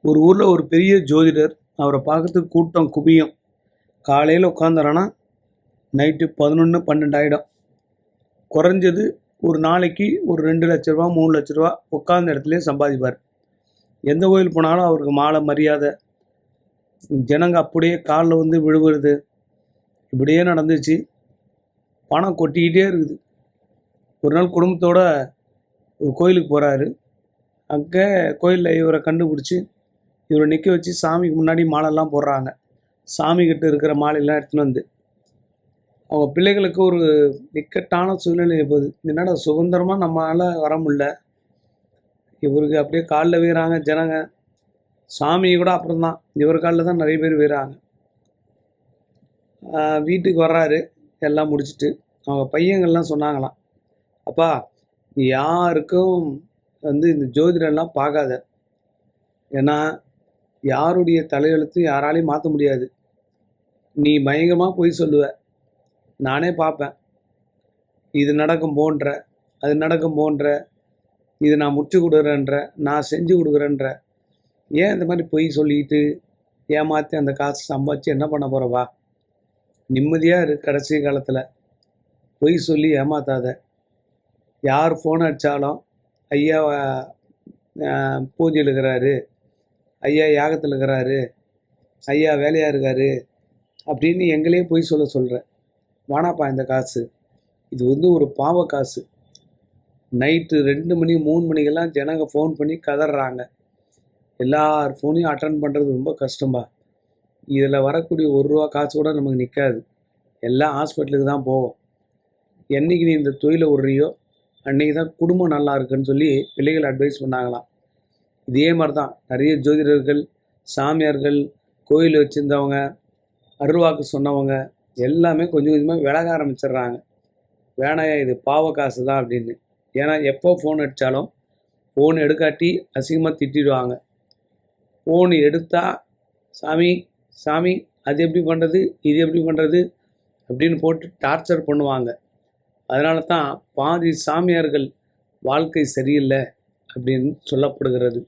ஒரு ஊரில் ஒரு பெரிய ஜோதிடர். அவரை பார்க்கறதுக்கு கூட்டம் குவியும். காலையில் உட்காந்தாரானா நைட்டு 11 12 ஆகிடும். குறைஞ்சது ஒரு நாளைக்கு ஒரு 2 லட்ச ரூபா 3 லட்ச ரூபா உட்காந்த இடத்துலையே சம்பாதிப்பார். எந்த கோயில் போனாலும் அவருக்கு மாலை மரியாதை, ஜனங்க அப்படியே காலில் வந்து விழுவுறது, இப்படியே நடந்துச்சு. பணம் கொட்டிக்கிட்டே இருக்குது. ஒரு நாள் குடும்பத்தோட ஒரு கோயிலுக்கு போகிறாரு. அங்கே கோயிலில் இவரை கண்டுபிடிச்சி இவரை நிற்க வச்சு சாமிக்கு முன்னாடி மாலைலாம் போடுறாங்க. சாமிக்கிட்ட இருக்கிற மாலையெல்லாம் எடுத்துன்னு வந்து அவங்க பிள்ளைகளுக்கு ஒரு இக்கட்டான சூழ்நிலை போகுது. என்னடா சுதந்திரமாக நம்மளால் வர முடியல, இவருக்கு அப்படியே காலில் வீறாங்க ஜனங்க. சாமியை கூட அப்புறம் தான், இவர் காலில் தான் நிறைய பேர் வீறாங்க. வீட்டுக்கு வர்றாரு எல்லாம் முடிச்சுட்டு. அவங்க பையங்கள்லாம் சொன்னாங்களாம், அப்பா யாருக்கும் வந்து இந்த ஜோதிடம்லாம் பார்க்காத, ஏன்னா யாருடைய தலையெழுத்தும் யாராலையும் மாற்ற முடியாது. நீ பயங்கரமாக பொய் சொல்லுவ, நானே பார்ப்பேன். இது நடக்கும் போன்ற, அது நடக்கும் போன்ற, இது நான் முடிச்சு கொடுக்குறேன்ற, நான் செஞ்சு கொடுக்குறேன்ற, ஏன் இந்த மாதிரி பொய் சொல்லிக்கிட்டு ஏமாற்றி அந்த காசு சம்பாதிச்சு என்ன பண்ண போகிறவா? நிம்மதியாக இரு. கடைசி காலத்தில் பொய் சொல்லி ஏமாத்தாத. யார் ஃபோன் அடித்தாலும் ஐயா பூஜையில் இருக்கிறாரு, ஐயா யாகத்தில் இருக்கிறாரு, ஐயா வேலையாக இருக்காரு அப்படின்னு எங்களே பொய் சொல்கிறேன். வானாப்பா இந்த காசு, இது வந்து ஒரு பாவ காசு. நைட்டு 2 மணி 3 மணிக்கெல்லாம் ஜனங்க ஃபோன் பண்ணி கதறாங்க. எல்லார் ஃபோனையும் அட்டன் பண்ணுறது ரொம்ப கஷ்டம்பா. இதில் வரக்கூடிய ₹1 காசு கூட நமக்கு நிற்காது. எல்லாம் ஹாஸ்பிட்டலுக்கு தான் போவோம். என்றைக்கு நீ இந்த தொழிலை விடுறியோ அன்றைக்கி தான் குடும்பம் நல்லா இருக்குன்னு சொல்லி பிள்ளைகள் அட்வைஸ் பண்ணாங்களாம். இதே மாதிரி தான் நிறைய ஜோதிடர்கள், சாமியார்கள், கோயில் வச்சுருந்தவங்க, அருள்வாக்கு சொன்னவங்க எல்லாமே கொஞ்சம் கொஞ்சமாக விலக ஆரம்பிச்சிடுறாங்க. வேணாயா இது பாவ காசு தான் அப்படின்னு. ஏன்னா எப்போ ஃபோன் அடித்தாலும் ஃபோன் எடுக்காட்டி அசிங்கமாக திட்டிடுவாங்க. ஃபோன் எடுத்தால் சாமி சாமி அது எப்படி பண்ணுறது, இது எப்படி பண்ணுறது அப்படின்னு போட்டு டார்ச்சர் பண்ணுவாங்க. அதனால தான் பாதி சாமியார்கள் வாழ்க்கை சரியில்லை அப்படின்னு சொல்லப்படுகிறது.